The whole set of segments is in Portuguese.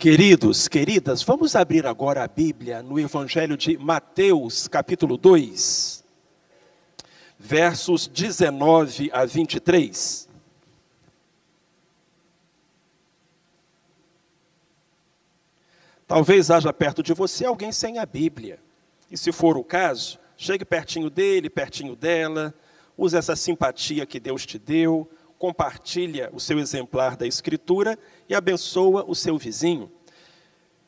Queridos, queridas, vamos abrir agora a Bíblia no Evangelho de Mateus, capítulo 2, versos 19 a 23. Talvez haja perto de você alguém sem a Bíblia. E se for o caso, chegue pertinho dele, pertinho dela, use essa simpatia que Deus te deu, compartilha o seu exemplar da Escritura e abençoa o seu vizinho.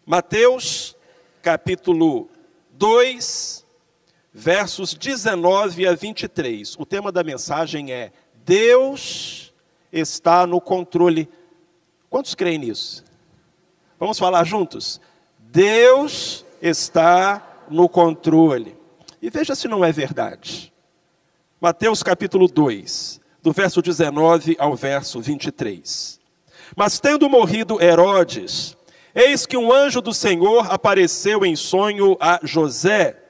Mateus, capítulo 2, versos 19 a 23. O tema da mensagem é: Deus está no controle. Quantos creem nisso? Vamos falar juntos? Deus está no controle. E veja se não é verdade. Mateus capítulo 2, do verso 19 ao verso 23. Mas tendo morrido Herodes, eis que um anjo do Senhor apareceu em sonho a José,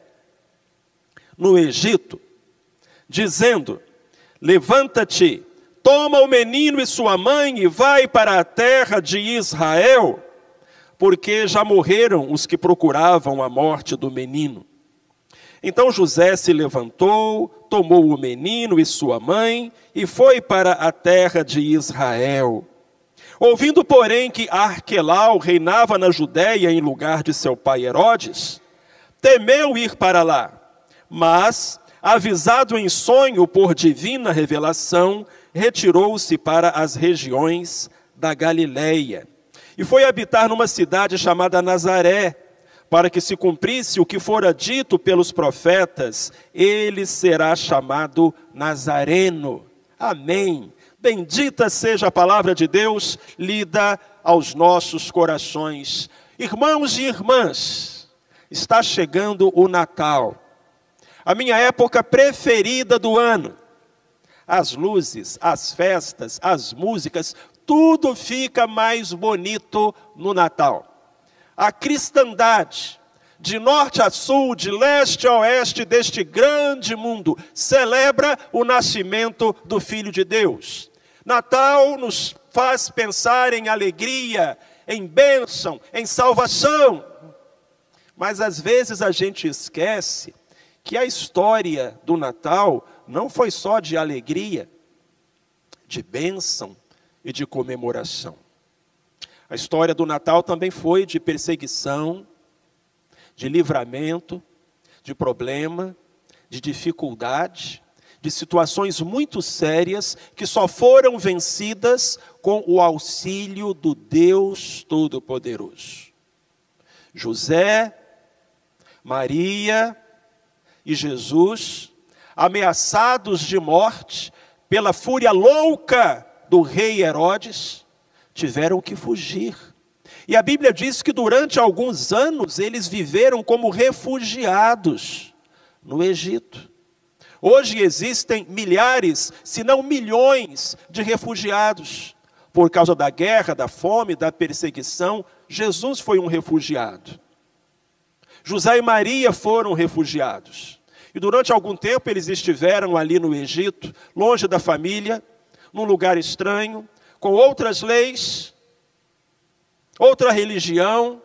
no Egito, dizendo: levanta-te, toma o menino e sua mãe e vai para a terra de Israel, porque já morreram os que procuravam a morte do menino. Então José se levantou, tomou o menino e sua mãe e foi para a terra de Israel. Ouvindo, porém, que Arquelau reinava na Judéia em lugar de seu pai Herodes, temeu ir para lá, mas, avisado em sonho por divina revelação, retirou-se para as regiões da Galileia e foi habitar numa cidade chamada Nazaré, para que se cumprisse o que fora dito pelos profetas: ele será chamado Nazareno. Amém. Bendita seja a palavra de Deus, lida aos nossos corações. Irmãos e irmãs, está chegando o Natal, a minha época preferida do ano. As luzes, as festas, as músicas, tudo fica mais bonito no Natal. A cristandade, de norte a sul, de leste a oeste deste grande mundo, celebra o nascimento do Filho de Deus. Natal nos faz pensar em alegria, em bênção, em salvação. Mas às vezes a gente esquece que a história do Natal não foi só de alegria, de bênção e de comemoração. A história do Natal também foi de perseguição, de livramento, de problema, de dificuldade, de situações muito sérias que só foram vencidas com o auxílio do Deus Todo-Poderoso. José, Maria e Jesus, ameaçados de morte pela fúria louca do rei Herodes, tiveram que fugir. E a Bíblia diz que durante alguns anos eles viveram como refugiados no Egito. Hoje existem milhares, se não milhões, de refugiados. Por causa da guerra, da fome, da perseguição, Jesus foi um refugiado. José e Maria foram refugiados. E durante algum tempo eles estiveram ali no Egito, longe da família, num lugar estranho, com outras leis, outra religião,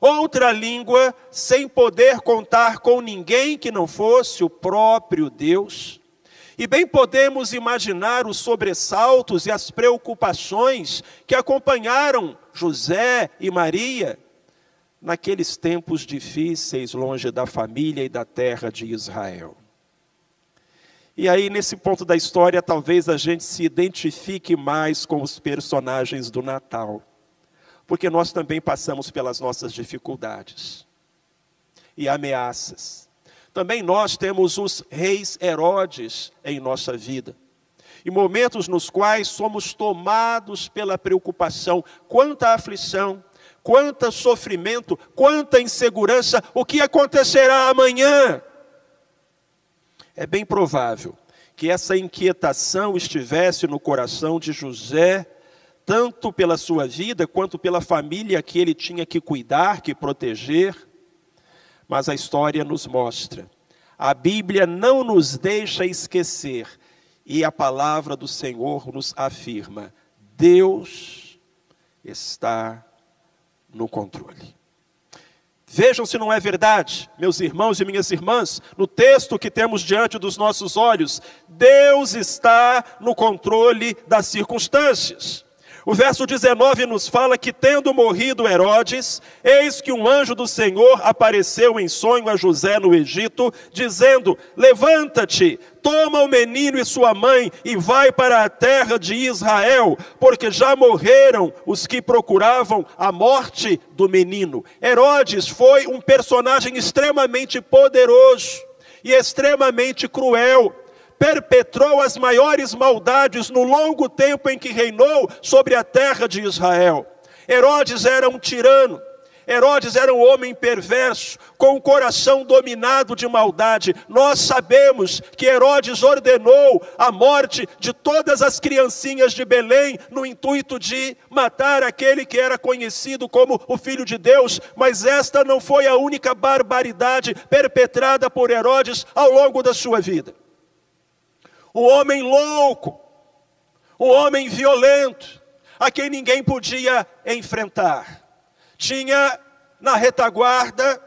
outra língua, sem poder contar com ninguém que não fosse o próprio Deus. E bem podemos imaginar os sobressaltos e as preocupações que acompanharam José e Maria naqueles tempos difíceis, longe da família e da terra de Israel. E aí, nesse ponto da história, talvez a gente se identifique mais com os personagens do Natal, porque nós também passamos pelas nossas dificuldades e ameaças. Também nós temos os reis Herodes em nossa vida, e momentos nos quais somos tomados pela preocupação. Quanta aflição, quanto sofrimento, quanta insegurança, o que acontecerá amanhã? É bem provável que essa inquietação estivesse no coração de José, tanto pela sua vida, quanto pela família que ele tinha que cuidar, que proteger. Mas a história nos mostra, a Bíblia não nos deixa esquecer, e a palavra do Senhor nos afirma: Deus está no controle. Vejam se não é verdade, meus irmãos e minhas irmãs, no texto que temos diante dos nossos olhos, Deus está no controle das circunstâncias. O verso 19 nos fala que, tendo morrido Herodes, eis que um anjo do Senhor apareceu em sonho a José no Egito, dizendo: levanta-te, toma o menino e sua mãe e vai para a terra de Israel, porque já morreram os que procuravam a morte do menino. Herodes foi um personagem extremamente poderoso e extremamente cruel. Perpetrou as maiores maldades no longo tempo em que reinou sobre a terra de Israel. Herodes era um tirano. Herodes era um homem perverso, com o coração dominado de maldade. Nós sabemos que Herodes ordenou a morte de todas as criancinhas de Belém, no intuito de matar aquele que era conhecido como o Filho de Deus. Mas esta não foi a única barbaridade perpetrada por Herodes ao longo da sua vida. Um homem louco, um homem violento, a quem ninguém podia enfrentar. Tinha na retaguarda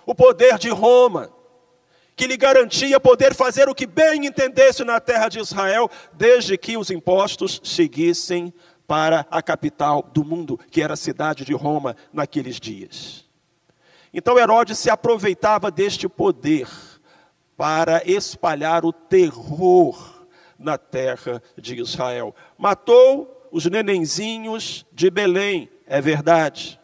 o poder de Roma, que lhe garantia poder fazer o que bem entendesse na terra de Israel, desde que os impostos seguissem para a capital do mundo, que era a cidade de Roma naqueles dias. Então Herodes se aproveitava deste poder para espalhar o terror na terra de Israel. Matou os nenenzinhos de Belém, é verdade.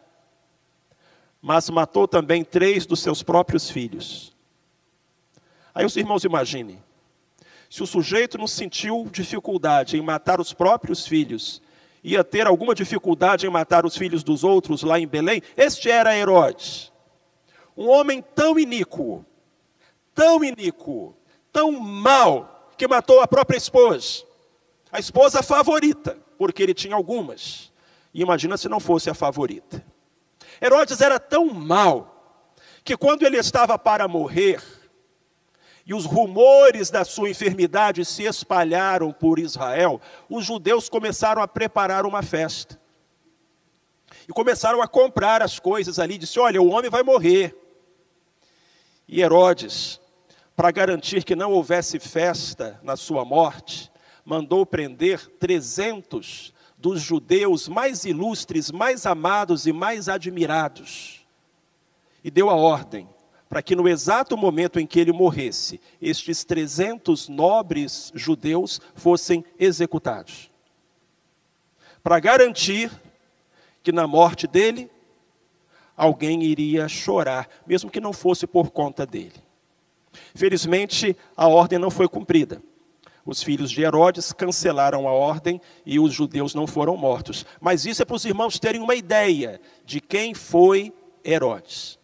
Mas matou também 3 dos seus próprios filhos. Aí os irmãos imaginem, se o sujeito não sentiu dificuldade em matar os próprios filhos, ia ter alguma dificuldade em matar os filhos dos outros lá em Belém? Este era Herodes. Um homem tão iníquo, tão mau, que matou a própria esposa. A esposa favorita, porque ele tinha algumas. E imagina se não fosse a favorita. Herodes era tão mau, que quando ele estava para morrer, e os rumores da sua enfermidade se espalharam por Israel, os judeus começaram a preparar uma festa. E começaram a comprar as coisas ali, disse: olha, o homem vai morrer. E Herodes, para garantir que não houvesse festa na sua morte, mandou prender 300 dos judeus mais ilustres, mais amados e mais admirados. E deu a ordem para que no exato momento em que ele morresse, estes 300 nobres judeus fossem executados. Para garantir que na morte dele, alguém iria chorar, mesmo que não fosse por conta dele. Felizmente, a ordem não foi cumprida. Os filhos de Herodes cancelaram a ordem e os judeus não foram mortos. Mas isso é para os irmãos terem uma ideia de quem foi Herodes.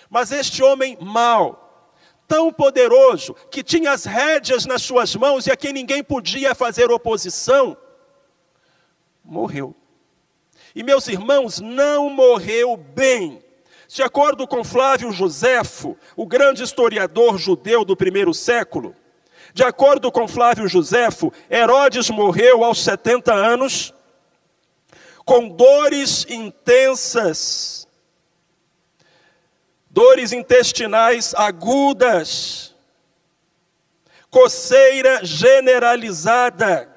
Mas este homem mau, tão poderoso, que tinha as rédeas nas suas mãos e a quem ninguém podia fazer oposição, morreu. E meus irmãos, não morreu bem. De acordo com Flávio Joséfo, o grande historiador judeu do primeiro século, de acordo com Flávio Joséfo, Herodes morreu aos 70 anos, com dores intensas, dores intestinais agudas, coceira generalizada,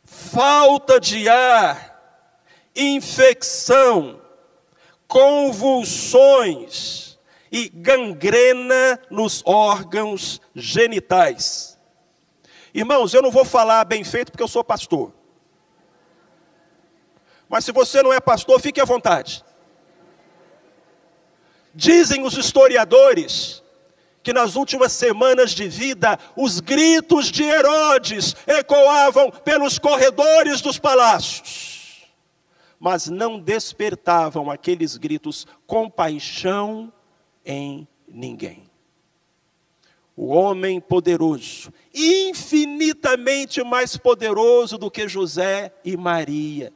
falta de ar, infecção, convulsões e gangrena nos órgãos genitais. Irmãos, eu não vou falar bem feito porque eu sou pastor. Mas se você não é pastor, fique à vontade. Dizem os historiadores que nas últimas semanas de vida, os gritos de Herodes ecoavam pelos corredores dos palácios. Mas não despertavam aqueles gritos compaixão em ninguém. O homem poderoso, infinitamente mais poderoso do que José e Maria.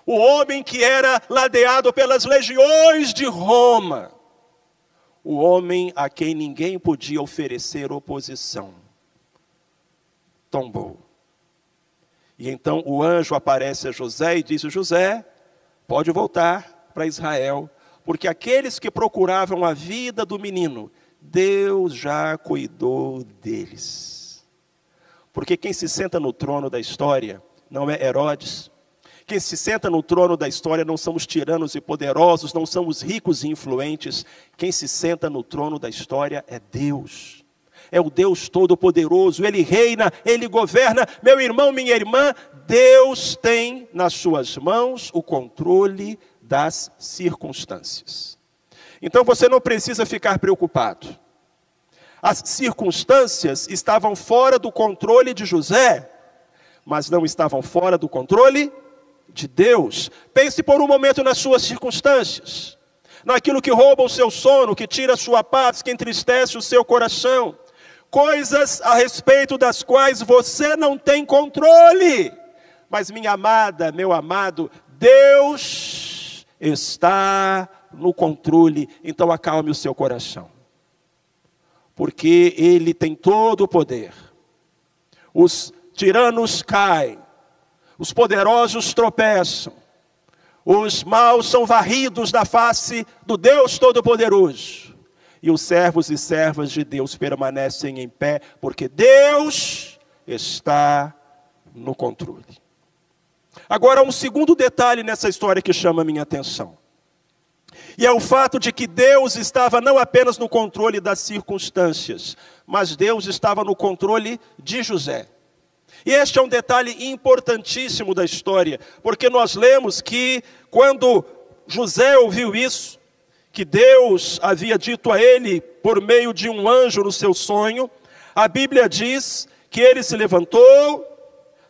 O homem que era ladeado pelas legiões de Roma. O homem a quem ninguém podia oferecer oposição. Tombou. E então o anjo aparece a José e diz: José, pode voltar para Israel, porque aqueles que procuravam a vida do menino, Deus já cuidou deles. Porque quem se senta no trono da história não é Herodes. Quem se senta no trono da história não são os tiranos e poderosos, não são os ricos e influentes. Quem se senta no trono da história é Deus. É o Deus Todo-Poderoso, Ele reina, Ele governa. Meu irmão, minha irmã, Deus tem nas suas mãos o controle das circunstâncias. Então você não precisa ficar preocupado. As circunstâncias estavam fora do controle de José, mas não estavam fora do controle de Deus. Pense por um momento nas suas circunstâncias, naquilo que rouba o seu sono, que tira a sua paz, que entristece o seu coração. Coisas a respeito das quais você não tem controle. Mas minha amada, meu amado, Deus está no controle. Então acalme o seu coração, porque Ele tem todo o poder. Os tiranos caem, os poderosos tropeçam, os maus são varridos da face do Deus Todo-Poderoso, e os servos e servas de Deus permanecem em pé, porque Deus está no controle. Agora, um segundo detalhe nessa história que chama a minha atenção. E é o fato de que Deus estava não apenas no controle das circunstâncias, mas Deus estava no controle de José. E este é um detalhe importantíssimo da história, porque nós lemos que quando José ouviu isso, que Deus havia dito a ele por meio de um anjo no seu sonho, a Bíblia diz que ele se levantou,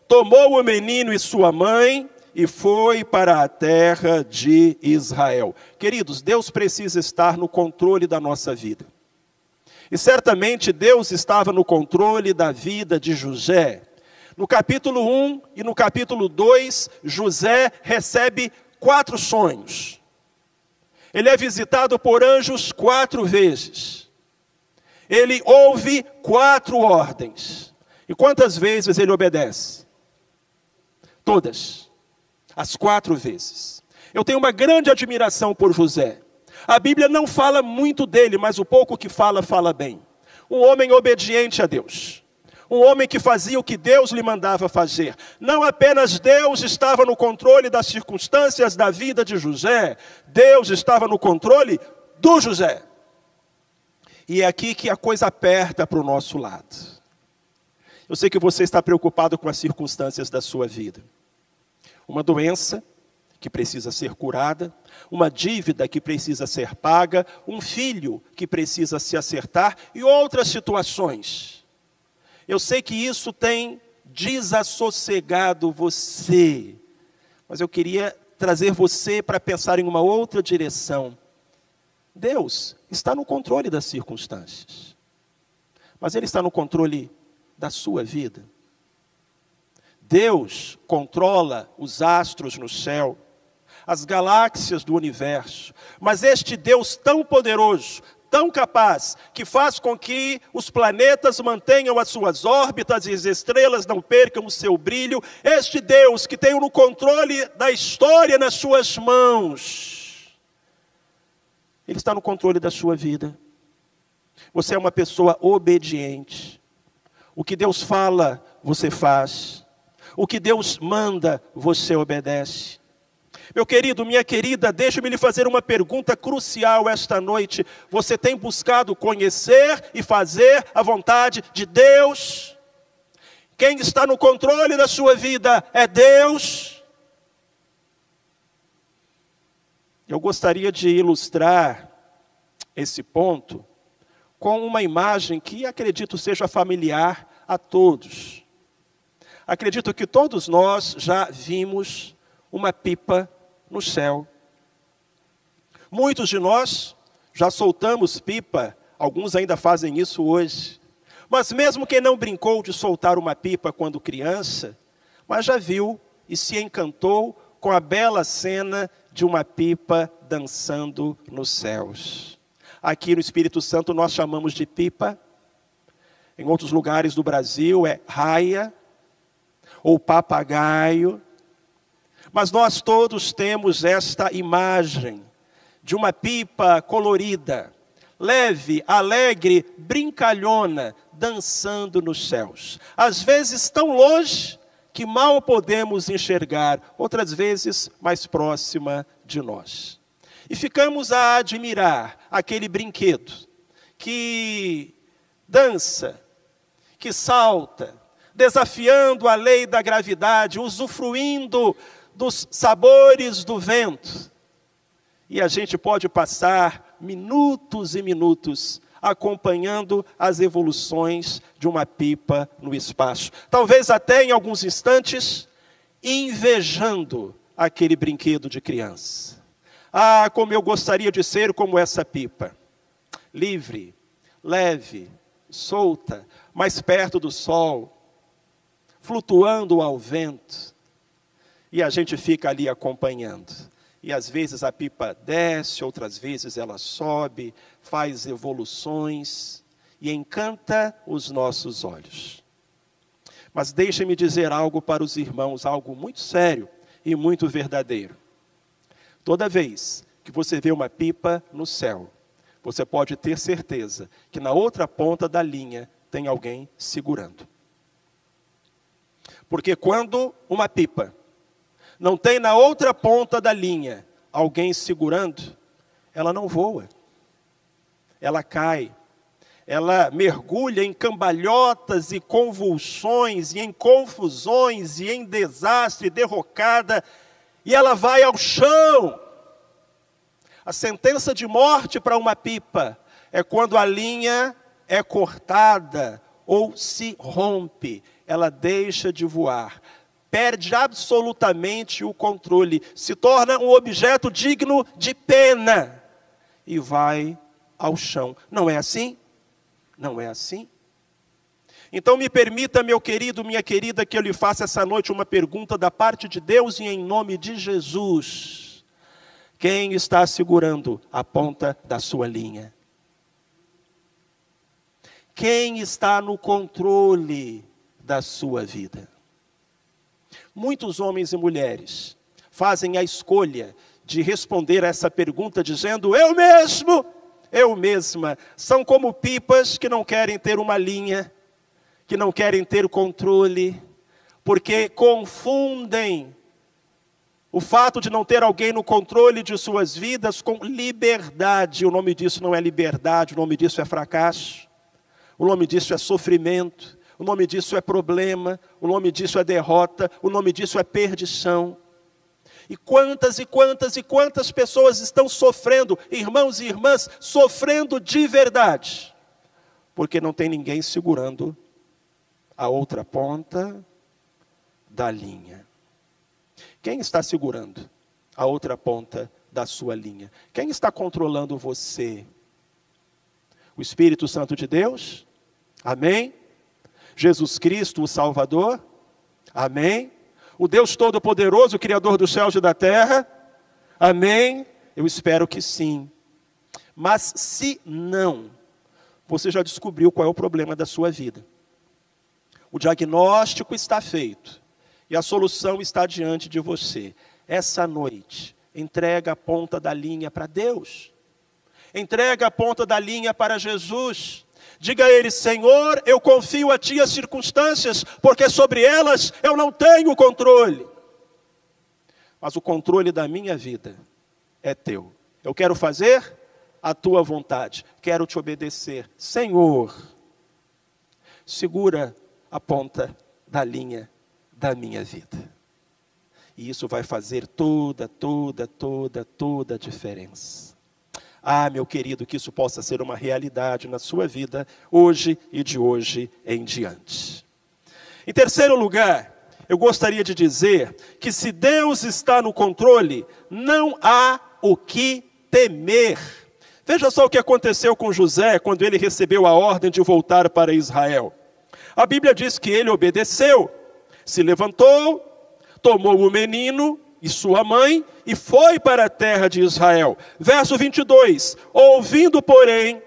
tomou o menino e sua mãe e foi para a terra de Israel. Queridos, Deus precisa estar no controle da nossa vida. E certamente Deus estava no controle da vida de José. No capítulo 1 e no capítulo 2, José recebe 4 sonhos. Ele é visitado por anjos 4 vezes. Ele ouve 4 ordens. E quantas vezes ele obedece? Todas. As 4 vezes. Eu tenho uma grande admiração por José. A Bíblia não fala muito dele, mas o pouco que fala, fala bem. Um homem obediente a Deus. Um homem que fazia o que Deus lhe mandava fazer. Não apenas Deus estava no controle das circunstâncias da vida de José, Deus estava no controle do José. E é aqui que a coisa aperta para o nosso lado. Eu sei que você está preocupado com as circunstâncias da sua vida. Uma doença que precisa ser curada, uma dívida que precisa ser paga, um filho que precisa se acertar e outras situações. Eu sei que isso tem desassossegado você, mas eu queria trazer você para pensar em uma outra direção. Deus está no controle das circunstâncias, mas Ele está no controle da sua vida. Deus controla os astros no céu, as galáxias do universo, mas este Deus tão poderoso, tão capaz, que faz com que os planetas mantenham as suas órbitas e as estrelas não percam o seu brilho, este Deus que tem no controle da história nas suas mãos, Ele está no controle da sua vida. Você é uma pessoa obediente. O que Deus fala, você faz. O que Deus manda, você obedece. Meu querido, minha querida, deixe-me lhe fazer uma pergunta crucial esta noite. Você tem buscado conhecer e fazer a vontade de Deus? Quem está no controle da sua vida é Deus. Eu gostaria de ilustrar esse ponto com uma imagem que acredito seja familiar a todos. Acredito que todos nós já vimos uma pipa no céu. Muitos de nós já soltamos pipa, alguns ainda fazem isso hoje. Mas mesmo quem não brincou de soltar uma pipa quando criança, mas já viu e se encantou com a bela cena de uma pipa dançando nos céus. Aqui no Espírito Santo nós chamamos de pipa. Em outros lugares do Brasil é raia ou papagaio. Mas nós todos temos esta imagem de uma pipa colorida, leve, alegre, brincalhona, dançando nos céus. Às vezes tão longe que mal podemos enxergar, outras vezes mais próxima de nós. E ficamos a admirar aquele brinquedo que dança, que salta, desafiando a lei da gravidade, usufruindo dos sabores do vento. E a gente pode passar minutos e minutos acompanhando as evoluções de uma pipa no espaço. Talvez até em alguns instantes, invejando aquele brinquedo de criança. Ah, como eu gostaria de ser como essa pipa. Livre, leve, solta, mais perto do sol, flutuando ao vento. E a gente fica ali acompanhando. E às vezes a pipa desce, outras vezes ela sobe, faz evoluções e encanta os nossos olhos. Mas deixe-me dizer algo para os irmãos, algo muito sério e muito verdadeiro. Toda vez que você vê uma pipa no céu, você pode ter certeza que na outra ponta da linha tem alguém segurando. Porque quando uma pipa não tem na outra ponta da linha alguém segurando, ela não voa. Ela cai. Ela mergulha em cambalhotas e convulsões, e em confusões, e em desastre, derrocada, e ela vai ao chão. A sentença de morte para uma pipa é quando a linha é cortada ou se rompe. Ela deixa de voar. Perde absolutamente o controle, se torna um objeto digno de pena e vai ao chão. Não é assim? Não é assim? Então me permita, meu querido, minha querida, que eu lhe faça essa noite uma pergunta da parte de Deus e em nome de Jesus. Quem está segurando a ponta da sua linha? Quem está no controle da sua vida? Muitos homens e mulheres fazem a escolha de responder a essa pergunta dizendo: eu mesmo, eu mesma. São como pipas que não querem ter uma linha, que não querem ter controle, porque confundem o fato de não ter alguém no controle de suas vidas com liberdade. O nome disso não é liberdade, o nome disso é fracasso, o nome disso é sofrimento. O nome disso é problema, o nome disso é derrota, o nome disso é perdição. E quantas pessoas estão sofrendo, irmãos e irmãs, sofrendo de verdade, porque não tem ninguém segurando a outra ponta da linha. Quem está segurando a outra ponta da sua linha? Quem está controlando você? O Espírito Santo de Deus? Amém? Jesus Cristo, o Salvador? Amém? O Deus Todo-Poderoso, Criador dos céus e da terra? Amém? Eu espero que sim. Mas se não, você já descobriu qual é o problema da sua vida. O diagnóstico está feito e a solução está diante de você. Essa noite, entrega a ponta da linha para Deus. Entrega a ponta da linha para Jesus. Diga a Ele: Senhor, eu confio a Ti as circunstâncias, porque sobre elas eu não tenho controle. Mas o controle da minha vida é Teu. Eu quero fazer a Tua vontade, quero Te obedecer. Senhor, segura a ponta da linha da minha vida. E isso vai fazer toda a diferença. Ah, meu querido, que isso possa ser uma realidade na sua vida, hoje e de hoje em diante. Em terceiro lugar, eu gostaria de dizer que se Deus está no controle, não há o que temer. Veja só o que aconteceu com José quando ele recebeu a ordem de voltar para Israel. A Bíblia diz que ele obedeceu, se levantou, tomou o menino e sua mãe, e foi para a terra de Israel. Verso 22, ouvindo, porém,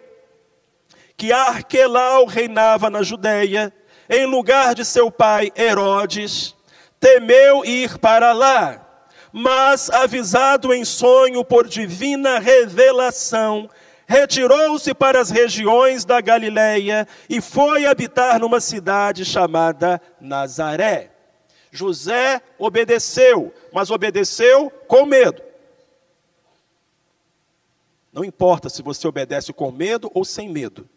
que Arquelau reinava na Judeia, em lugar de seu pai Herodes, temeu ir para lá, Mas, avisado em sonho por divina revelação, retirou-se para as regiões da Galileia e foi habitar numa cidade chamada Nazaré. José obedeceu, mas obedeceu com medo. Não importa se você obedece com medo ou sem medo,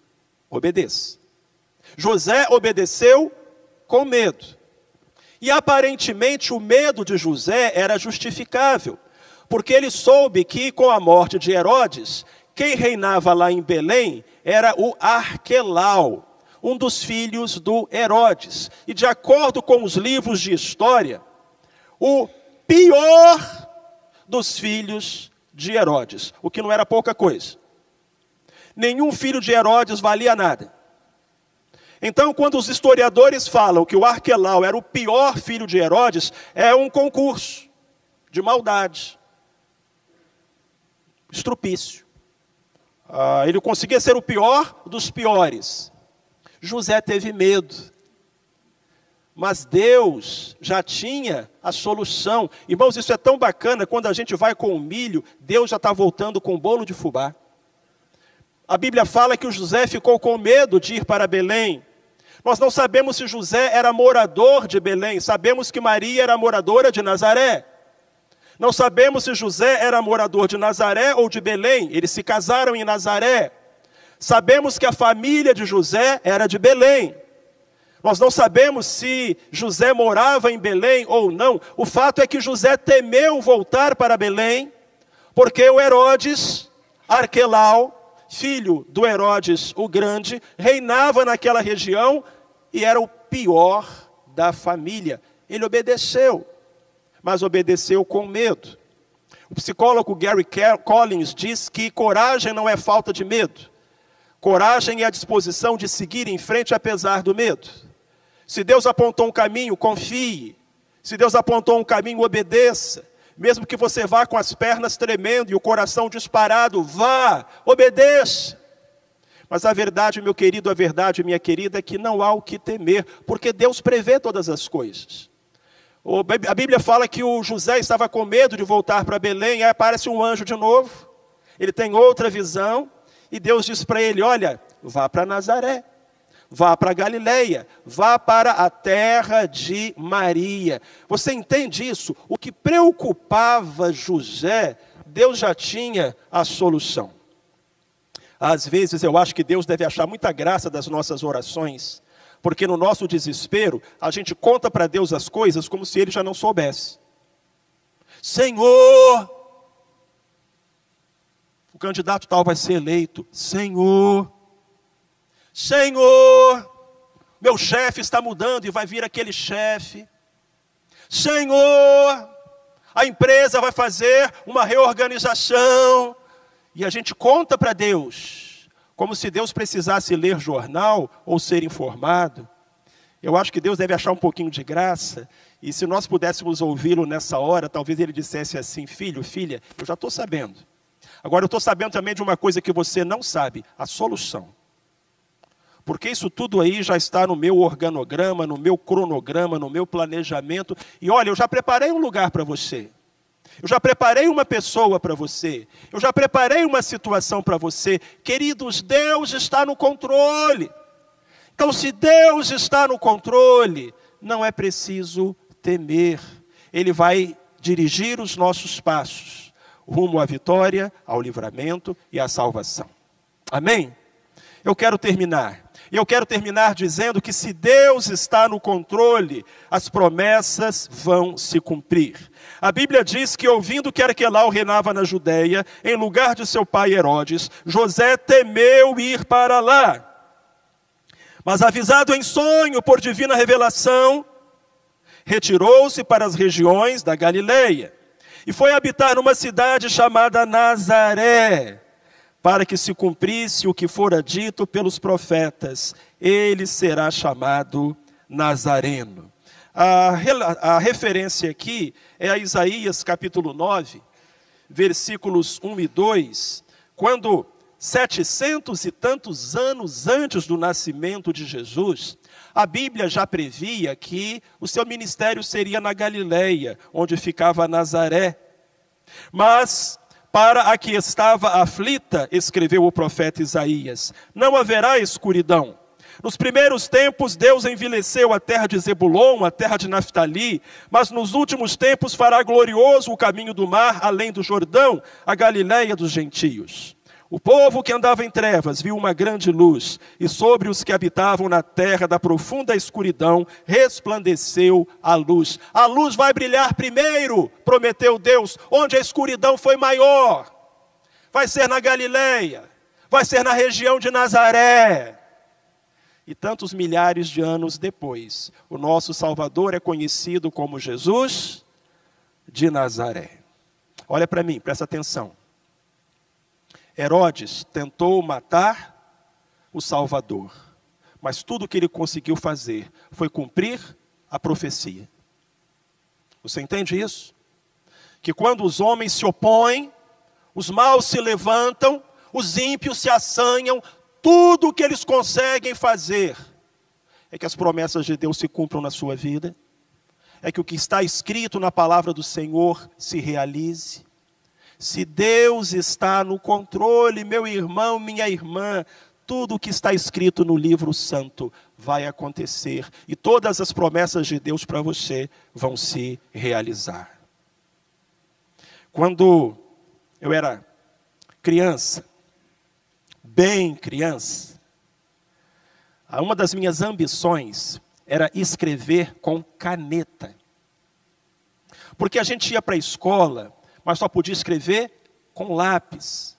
obedeça. José obedeceu com medo. E aparentemente o medo de José era justificável, porque ele soube que com a morte de Herodes, quem reinava lá em Belém era o Arquelau, um dos filhos do Herodes. E de acordo com os livros de história, o pior dos filhos de Herodes, o que não era pouca coisa. Nenhum filho de Herodes valia nada. Então, quando os historiadores falam que o Arquelau era o pior filho de Herodes, é um concurso de maldade, estrupício. Ele conseguia ser o pior dos piores. José teve medo, mas Deus já tinha a solução. Irmãos, isso é tão bacana, quando a gente vai com o milho, Deus já está voltando com o bolo de fubá. A Bíblia fala que o José ficou com medo de ir para Belém. Nós não sabemos se José era morador de Belém, sabemos que Maria era moradora de Nazaré. Não sabemos se José era morador de Nazaré ou de Belém, eles se casaram em Nazaré. Sabemos que a família de José era de Belém. Nós não sabemos se José morava em Belém ou não. O fato é que José temeu voltar para Belém, porque o Herodes Arquelau, filho do Herodes o Grande, reinava naquela região e era o pior da família. Ele obedeceu, mas obedeceu com medo. O psicólogo Gary Collins diz que coragem não é falta de medo. Coragem é a disposição de seguir em frente apesar do medo. Se Deus apontou um caminho, confie. Se Deus apontou um caminho, obedeça. Mesmo que você vá com as pernas tremendo e o coração disparado, vá, obedeça. Mas a verdade, meu querido, a verdade, minha querida, é que não há o que temer, porque Deus prevê todas as coisas. A Bíblia fala que o José estava com medo de voltar para Belém, aí aparece um anjo de novo, ele tem outra visão, e Deus diz para ele, olha, vá para Nazaré. Vá para a Galileia, vá para a terra de Maria. Você entende isso? O que preocupava José, Deus já tinha a solução. Às vezes eu acho que Deus deve achar muita graça das nossas orações, porque no nosso desespero, a gente conta para Deus as coisas como se Ele já não soubesse. Senhor, o candidato tal vai ser eleito. Senhor, meu chefe está mudando e vai vir aquele chefe. Senhor, a empresa vai fazer uma reorganização. E a gente conta para Deus, como se Deus precisasse ler jornal ou ser informado. Eu acho que Deus deve achar um pouquinho de graça. E se nós pudéssemos ouvi-lo nessa hora, talvez ele dissesse assim, filho, filha, eu já estou sabendo. Agora eu estou sabendo também de uma coisa que você não sabe, a solução. Porque isso tudo aí já está no meu organograma, no meu cronograma, no meu planejamento. E olha, eu já preparei um lugar para você. Eu já preparei uma pessoa para você. Eu já preparei uma situação para você. Queridos, Deus está no controle. Então, se Deus está no controle, não é preciso temer. Ele vai dirigir os nossos passos rumo à vitória, ao livramento e à salvação. Amém? Eu quero terminar. E eu quero terminar dizendo que se Deus está no controle, as promessas vão se cumprir. A Bíblia diz que ouvindo que Arquelau reinava na Judeia, em lugar de seu pai Herodes, José temeu ir para lá. Mas avisado em sonho por divina revelação, retirou-se para as regiões da Galileia e foi habitar numa cidade chamada Nazaré, para que se cumprisse o que fora dito pelos profetas, ele será chamado Nazareno. A referência aqui é a Isaías capítulo 9, versículos 1 e 2, quando 700 e tantos anos antes do nascimento de Jesus, a Bíblia já previa que o seu ministério seria na Galileia, onde ficava Nazaré. Mas, para a que estava aflita, escreveu o profeta Isaías, não haverá escuridão. Nos primeiros tempos, Deus envileceu a terra de Zebulon, a terra de Naftali, mas nos últimos tempos fará glorioso o caminho do mar, além do Jordão, a Galileia dos gentios. O povo que andava em trevas viu uma grande luz, e sobre os que habitavam na terra da profunda escuridão resplandeceu a luz. A luz vai brilhar primeiro, prometeu Deus, onde a escuridão foi maior. Vai ser na Galileia, vai ser na região de Nazaré. E tantos milhares de anos depois, o nosso Salvador é conhecido como Jesus de Nazaré. Olha para mim, presta atenção. Herodes tentou matar o Salvador, mas tudo o que ele conseguiu fazer foi cumprir a profecia. Você entende isso? Que quando os homens se opõem, os maus se levantam, os ímpios se assanham, tudo o que eles conseguem fazer é que as promessas de Deus se cumpram na sua vida, é que o que está escrito na palavra do Senhor se realize. Se Deus está no controle, meu irmão, minha irmã, tudo o que está escrito no livro santo vai acontecer. E todas as promessas de Deus para você vão se realizar. Quando eu era criança, bem criança, uma das minhas ambições era escrever com caneta. Porque a gente ia para a escola, mas só podia escrever com lápis.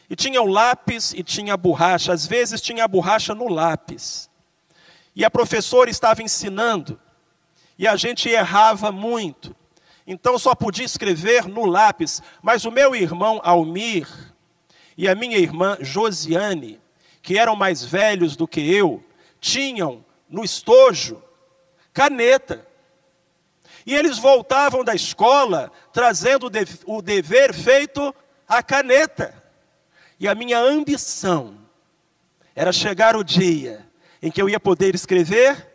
E tinha o lápis e tinha a borracha. Às vezes tinha a borracha no lápis. E a professora estava ensinando. E a gente errava muito. Então só podia escrever no lápis. Mas o meu irmão Almir e a minha irmã Josiane, que eram mais velhos do que eu, tinham no estojo caneta. E eles voltavam da escola trazendo o dever feito à caneta. E a minha ambição era chegar o dia em que eu ia poder escrever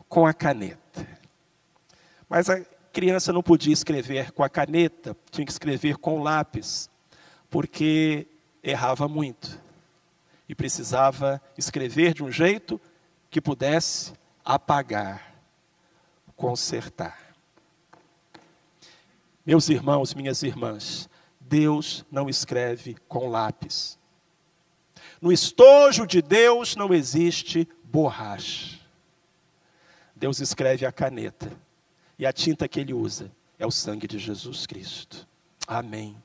com a caneta. Mas a criança não podia escrever com a caneta, tinha que escrever com lápis, porque errava muito. E precisava escrever de um jeito que pudesse apagar, consertar. Meus irmãos, minhas irmãs, Deus não escreve com lápis. No estojo de Deus não existe borracha. Deus escreve a caneta. E a tinta que Ele usa é o sangue de Jesus Cristo. Amém.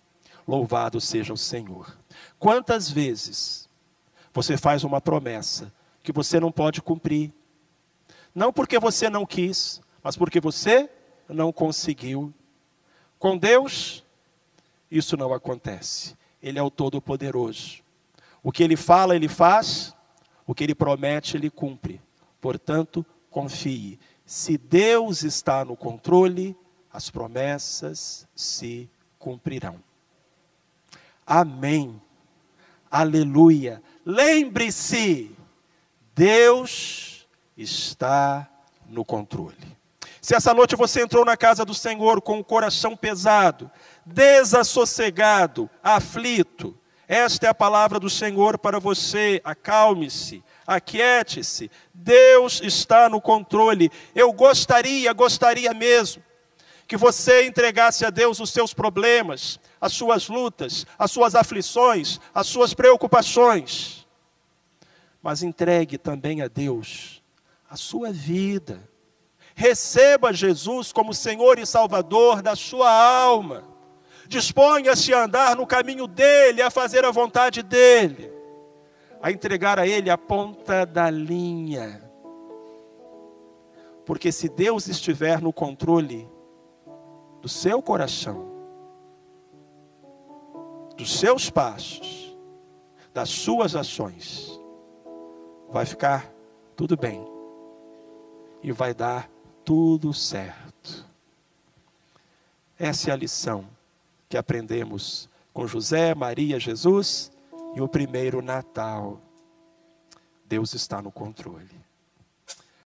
Louvado seja o Senhor. Quantas vezes você faz uma promessa que você não pode cumprir? Não porque você não quis, mas porque você não conseguiu. Com Deus, isso não acontece. Ele é o Todo-Poderoso. O que Ele fala, Ele faz. O que Ele promete, Ele cumpre. Portanto, confie. Se Deus está no controle, as promessas se cumprirão. Amém. Aleluia. Lembre-se, Deus está no controle. Se essa noite você entrou na casa do Senhor com o coração pesado, desassossegado, aflito, esta é a palavra do Senhor para você. Acalme-se, aquiete-se. Deus está no controle. Eu gostaria mesmo que você entregasse a Deus os seus problemas, as suas lutas, as suas aflições, as suas preocupações. Mas entregue também a Deus a sua vida. Receba Jesus como Senhor e Salvador da sua alma. Disponha-se a andar no caminho dEle, a fazer a vontade dEle, a entregar a Ele a ponta da linha. Porque se Deus estiver no controle do seu coração, dos seus passos, das suas ações, vai ficar tudo bem. E vai dar tudo certo. Essa é a lição que aprendemos com José, Maria, Jesus e o primeiro Natal, Deus está no controle.